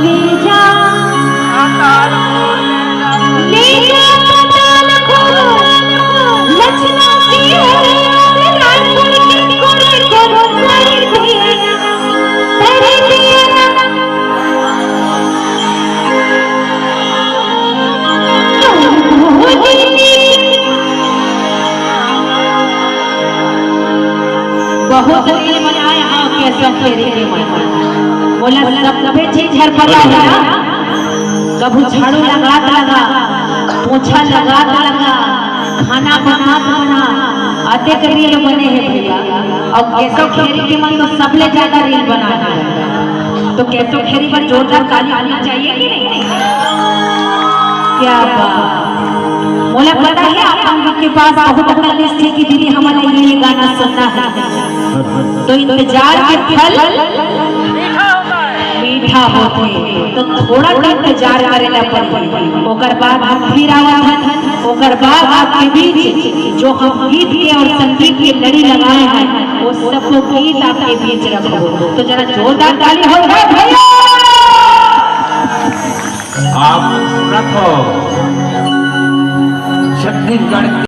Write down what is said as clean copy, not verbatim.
ले जा पाताल को लचना की रायपुर की कोरे को सारी दिया तेरे दिया बहुत रील बनाए हाँ कैसा फेरी के बोला सब चीज हर पता है ना। कभी झाड़ू लगा पोछा लगा खाना बना अधिक रील बने हैं भैया। और कैसो खेरी के मन तो सबले ज्यादा रील बनाना है तो कैसो खेरी पर जोरदार ताली आनी चाहिए कि नहीं? क्या बात बोला पता है आप हम लोग के पास बहुत लिस्ट है कि दीदी हमारा ये गाना सुनना है तो इंतजार के फल मीठा होते तो थोड़ा इंतजार करेला पड़ी ओकर बाद हम फिर आवत ओकर बाद आपके बीच जो हम गीत के और संगीत की लड़ी लगाए हैं वो सब गीत आपके बीच रखो तो जरा जोरदार ताली हो जाए भैया। आप रखो छत्तीसगढ़